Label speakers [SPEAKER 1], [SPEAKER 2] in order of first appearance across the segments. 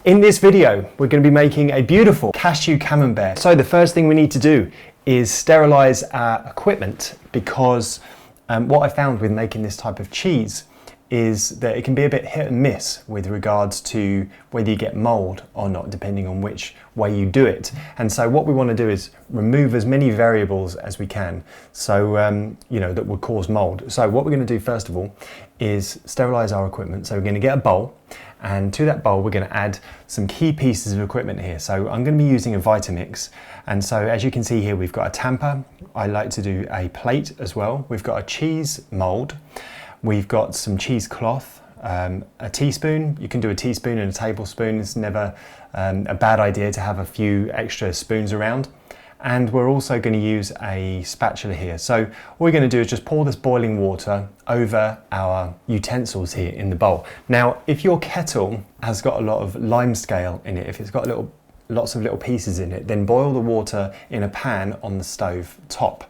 [SPEAKER 1] In this video, we're going to be making a beautiful cashew camembert. So the first thing we need to do is sterilize our equipment because what I found with making this type of cheese is that it can be a bit hit and miss with regards to whether you get mold or not, depending on which way you do it. And so what we want to do is remove as many variables as we can, so that would cause mold. So what we're going to do first of all is sterilize our equipment. So we're going to get a bowl, and to that bowl we're going to add some key pieces of equipment here. So I'm going to be using a Vitamix, and so as you can see here we've got a tamper. I like to do a plate as well. We've got a cheese mould. We've got some cheesecloth, a teaspoon. You can do a teaspoon and a tablespoon. It's never a bad idea to have a few extra spoons around. And we're also going to use a spatula here. So all we're going to do is just pour this boiling water over our utensils here in the bowl. Now, if your kettle has got a lot of lime scale in it, if it's got lots of little pieces in it, then boil the water in a pan on the stove top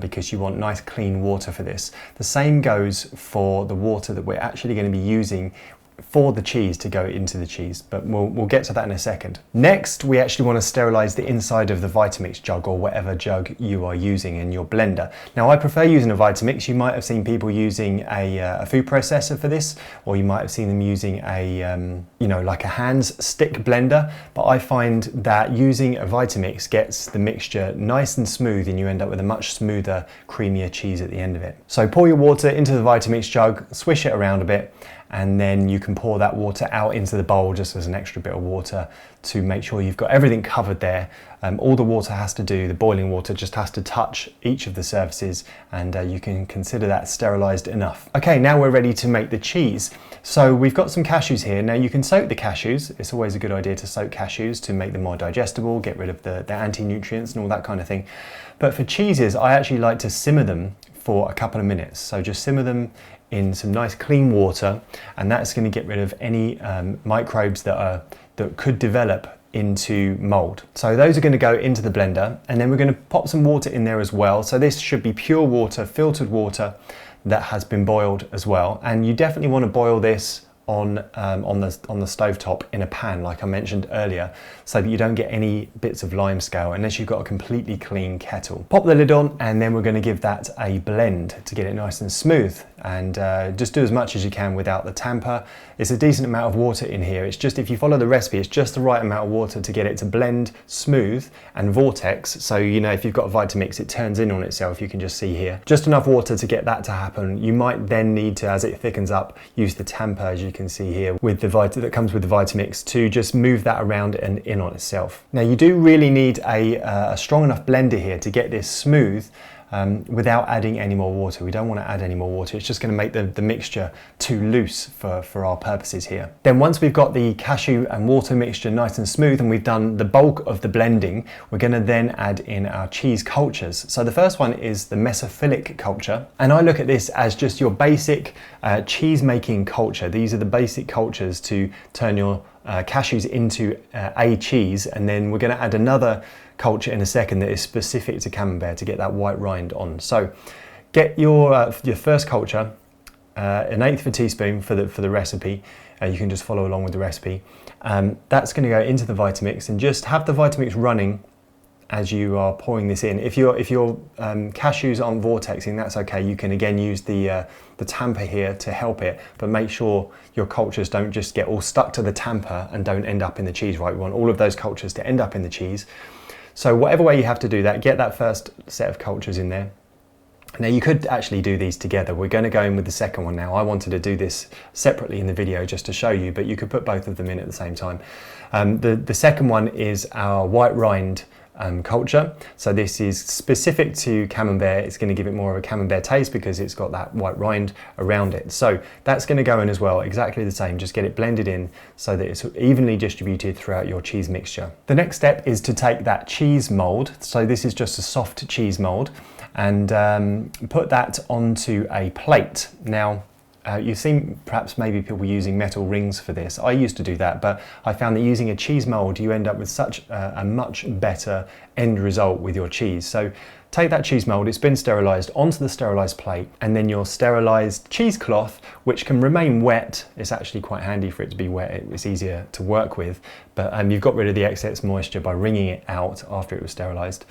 [SPEAKER 1] because you want nice clean water for this. The same goes for the water that we're actually going to be using for the cheese to go into the cheese, but we'll get to that in a second. Next, we actually want to sterilize the inside of the Vitamix jug or whatever jug you are using in your blender. Now, I prefer using a Vitamix. You might have seen people using a food processor for this, or you might have seen them using a, like a hands stick blender, but I find that using a Vitamix gets the mixture nice and smooth and you end up with a much smoother, creamier cheese at the end of it. So pour your water into the Vitamix jug, swish it around a bit, and then you can pour that water out into the bowl just as an extra bit of water to make sure you've got everything covered there. All the water has to do, the boiling water just has to touch each of the surfaces, and you can consider that sterilized enough. Okay, now we're ready to make the cheese. So we've got some cashews here. Now you can soak the cashews. It's always a good idea to soak cashews to make them more digestible, get rid of the anti-nutrients and all that kind of thing. But for cheeses, I actually like to simmer them for a couple of minutes. So just simmer them in some nice clean water, and that's going to get rid of any microbes that could develop into mold. So those are going to go into the blender, and then we're going to pop some water in there as well. So this should be pure water, filtered water that has been boiled as well. And you definitely want to boil this on the stovetop in a pan, like I mentioned earlier, so that you don't get any bits of lime scale unless you've got a completely clean kettle. Pop the lid on, and then we're going to give that a blend to get it nice and smooth. And just do as much as you can without the tamper. It's a decent amount of water in here. It's just, if you follow the recipe, it's just the right amount of water to get it to blend smooth and vortex. So, if you've got a Vitamix, it turns in on itself. You can just see here. Just enough water to get that to happen. You might then need to, as it thickens up, use the tamper, as you can see here, with the that comes with the Vitamix, to just move that around and in on itself. Now, you do really need a strong enough blender here to get this smooth without adding any more water. We don't want to add any more water. It's just going to make the mixture too loose for our purposes here. Then once we've got the cashew and water mixture nice and smooth and we've done the bulk of the blending, we're going to then add in our cheese cultures. So the first one is the mesophilic culture, and I look at this as just your basic cheese making culture. These are the basic cultures to turn your cashews into a cheese, and then we're going to add another culture in a second that is specific to camembert to get that white rind on. So get your first culture, 1/8 of a teaspoon for the recipe. You can just follow along with the recipe. That's going to go into the Vitamix, and just have the Vitamix running as you are pouring this in. If your cashews aren't vortexing, that's okay. You can again use the tamper here to help it, but make sure your cultures don't just get all stuck to the tamper and don't end up in the cheese, right? We want all of those cultures to end up in the cheese. So whatever way you have to do that, get that first set of cultures in there. Now you could actually do these together. We're going to go in with the second one now. I wanted to do this separately in the video just to show you, but you could put both of them in at the same time. The second one is our white rind culture. So this is specific to camembert. It's going to give it more of a camembert taste because it's got that white rind around it. So that's going to go in as well, exactly the same. Just get it blended in so that it's evenly distributed throughout your cheese mixture. The next step is to take that cheese mold. So this is just a soft cheese mold, and put that onto a plate. Now, you've seen perhaps maybe people using metal rings for this. I used to do that, but I found that using a cheese mold, you end up with such a much better end result with your cheese. So take that cheese mould, it's been sterilised, onto the sterilised plate, and then your sterilised cheesecloth, which can remain wet. It's actually quite handy for it to be wet, it's easier to work with, but you've got rid of the excess moisture by wringing it out after it was sterilised.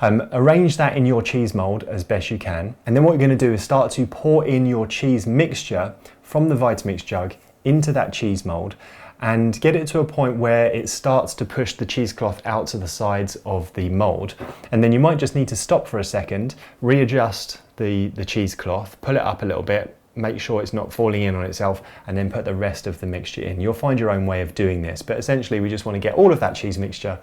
[SPEAKER 1] Arrange that in your cheese mould as best you can, and then what you're going to do is start to pour in your cheese mixture from the Vitamix jug into that cheese mould, and get it to a point where it starts to push the cheesecloth out to the sides of the mould. And then you might just need to stop for a second, readjust the cheesecloth, pull it up a little bit, make sure it's not falling in on itself, and then put the rest of the mixture in. You'll find your own way of doing this, but essentially we just want to get all of that cheese mixture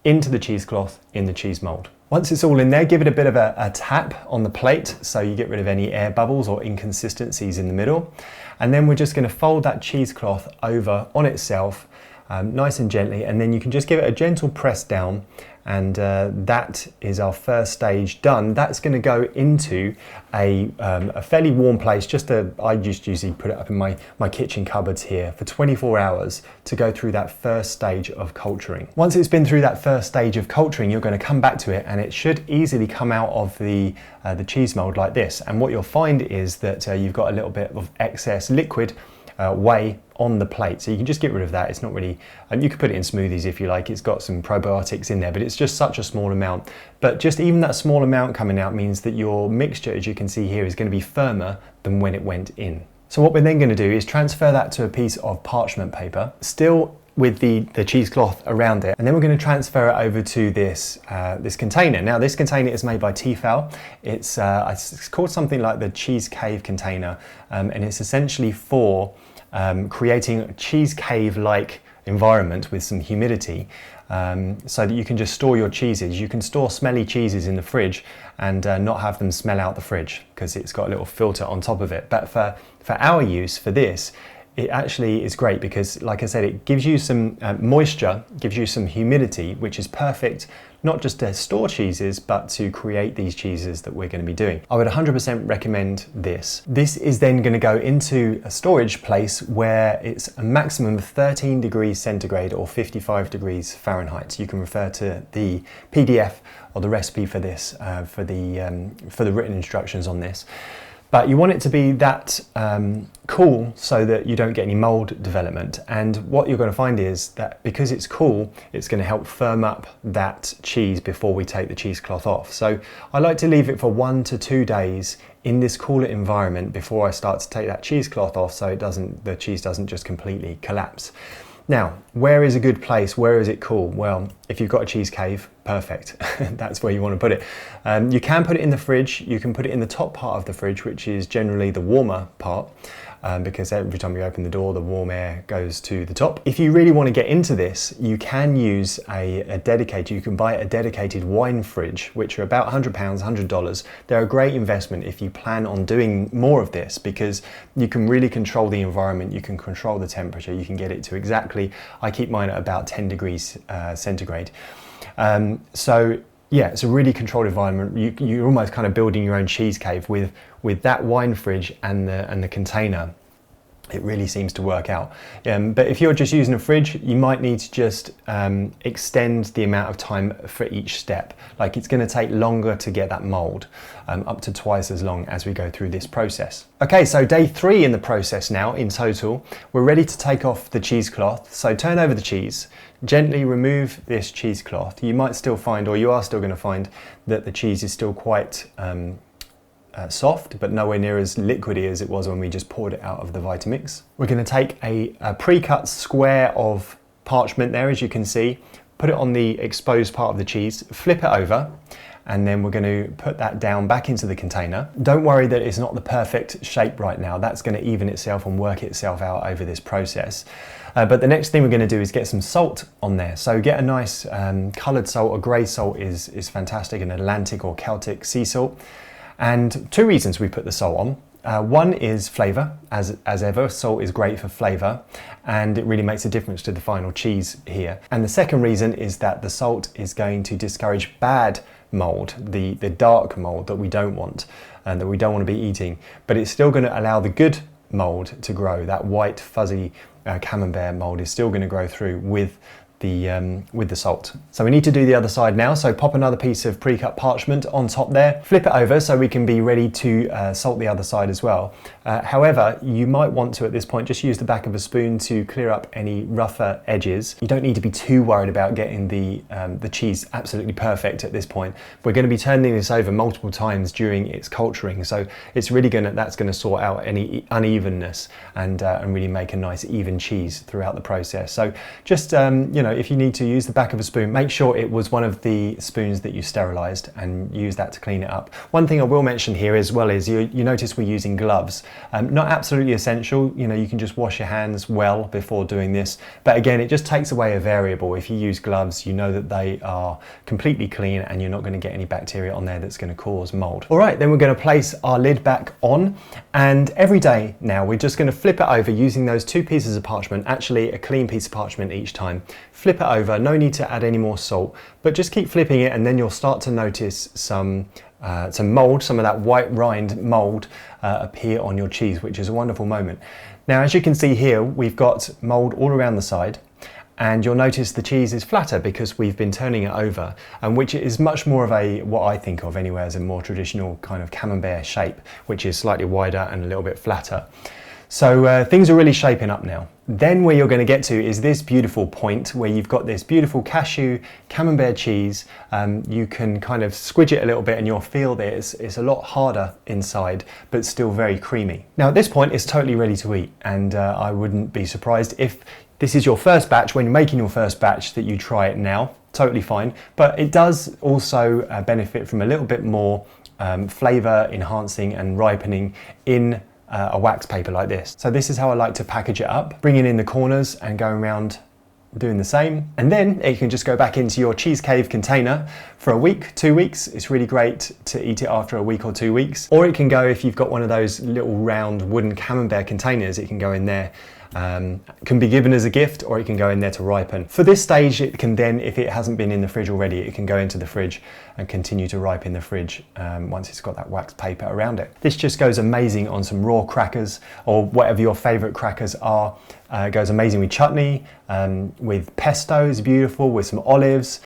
[SPEAKER 1] into the cheesecloth in the cheese mould. Once it's all in there, give it a bit of a tap on the plate so you get rid of any air bubbles or inconsistencies in the middle. And then we're just going to fold that cheesecloth over on itself nice and gently, and then you can just give it a gentle press down, and that is our first stage done. That's going to go into a fairly warm place. I just usually put it up in my kitchen cupboards here for 24 hours to go through that first stage of culturing. Once it's been through that first stage of culturing, you're going to come back to it, and it should easily come out of the cheese mould like this. And what you'll find is that you've got a little bit of excess liquid whey on the plate, so you can just get rid of that. It's not really, you could put it in smoothies if you like. It's got some probiotics in there, but it's just such a small amount. But just even that small amount coming out means that your mixture, as you can see here, is going to be firmer than when it went in. So what we're then going to do is transfer that to a piece of parchment paper, still with the cheesecloth around it, and then we're going to transfer it over to this container. Now this container is made by Tefal. It's called something like the cheese cave container, and it's essentially for creating a cheese cave-like environment with some humidity, so that you can just store your cheeses. You can store smelly cheeses in the fridge and not have them smell out the fridge because it's got a little filter on top of it. But for our use, for this, it actually is great because, like I said, it gives you some moisture, gives you some humidity, which is perfect not just to store cheeses, but to create these cheeses that we're going to be doing. I would 100% recommend this. This is then going to go into a storage place where it's a maximum of 13 degrees centigrade or 55 degrees Fahrenheit. You can refer to the PDF or the recipe for this, for the written instructions on this. But you want it to be that cool so that you don't get any mould development. And what you're going to find is that because it's cool, it's going to help firm up that cheese before we take the cheesecloth off. So I like to leave it for 1 to 2 days in this cooler environment before I start to take that cheesecloth off, so the cheese doesn't just completely collapse. Now, where is a good place? Where is it cool? Well, if you've got a cheese cave, perfect. That's where you want to put it. You can put it in the fridge. You can put it in the top part of the fridge, which is generally the warmer part, because every time you open the door, the warm air goes to the top. If you really want to get into this, you can use you can buy a dedicated wine fridge, which are about £100, $100. They're a great investment if you plan on doing more of this, because you can really control the environment, you can control the temperature, you can get it to exactly, I keep mine at about 10 degrees centigrade. So yeah, it's a really controlled environment. You're almost kind of building your own cheese cave with that wine fridge and the container. It really seems to work out. But if you're just using a fridge, you might need to just extend the amount of time for each step. Like, it's going to take longer to get that mould, up to twice as long as we go through this process. Okay, so day 3 in the process now in total. We're ready to take off the cheesecloth. So turn over the cheese, gently remove this cheesecloth. You might still find, or you are still going to find, that the cheese is still quite soft, but nowhere near as liquidy as it was when we just poured it out of the Vitamix. We're going to take a pre-cut square of parchment there, as you can see, put it on the exposed part of the cheese, flip it over, and then we're going to put that down back into the container. Don't worry that it's not the perfect shape right now. That's going to even itself and work itself out over this process. But the next thing we're going to do is get some salt on there. So get a nice coloured salt. A grey salt is fantastic, an Atlantic or Celtic sea salt. And 2 reasons we put the salt on. One is flavour, as ever. Salt is great for flavour, and it really makes a difference to the final cheese here. And the second reason is that the salt is going to discourage bad mould, the dark mould that we don't want and that we don't want to be eating. But it's still going to allow the good mould to grow. That white fuzzy camembert mould is still going to grow through with with the salt. So we need to do the other side now. So pop another piece of pre-cut parchment on top there, flip it over so we can be ready to salt the other side as well. However, you might want to at this point just use the back of a spoon to clear up any rougher edges. You don't need to be too worried about getting the cheese absolutely perfect at this point. We're going to be turning this over multiple times during its culturing, so it's really that's going to sort out any unevenness and really make a nice even cheese throughout the process. So just you know, if you need to use the back of a spoon, make sure it was one of the spoons that you sterilised and use that to clean it up. One thing I will mention here as well is you notice we're using gloves. Not absolutely essential, you know, you can just wash your hands well before doing this, but again, it just takes away a variable. If you use gloves, you know that they are completely clean and you're not going to get any bacteria on there that's going to cause mould. All right, then we're going to place our lid back on, and every day now we're just going to flip it over using those two pieces of parchment, actually a clean piece of parchment each time. Flip it over, no need to add any more salt, but just keep flipping it and then you'll start to notice some mould, some of that white rind mould appear on your cheese, which is a wonderful moment. Now, as you can see here, we've got mould all around the side, and you'll notice the cheese is flatter because we've been turning it over, and which is much more of a, what I think of anyway, as a more traditional kind of camembert shape, which is slightly wider and a little bit flatter. So things are really shaping up now. Then where you're going to get to is this beautiful point where you've got this beautiful cashew camembert cheese. You can kind of squidge it a little bit and you'll feel that it's a lot harder inside, but still very creamy. Now at this point it's totally ready to eat, and I wouldn't be surprised if this is your first batch, when you're making your first batch, that you try it now. Totally fine, but it does also benefit from a little bit more flavour enhancing and ripening in a wax paper like this. So this is how I like to package it up, bringing in the corners and going around doing the same. And then it can just go back into your cheese cave container for a week, 2 weeks. It's really great to eat it after a week or 2 weeks. Or it can go, if you've got one of those little round wooden camembert containers, it can go in there. Can be given as a gift, or it can go in there to ripen. For this stage, it can then, if it hasn't been in the fridge already, it can go into the fridge and continue to ripen in the fridge once it's got that wax paper around it. This just goes amazing on some raw crackers, or whatever your favorite crackers are. It goes amazing with chutney, with pesto is beautiful, with some olives.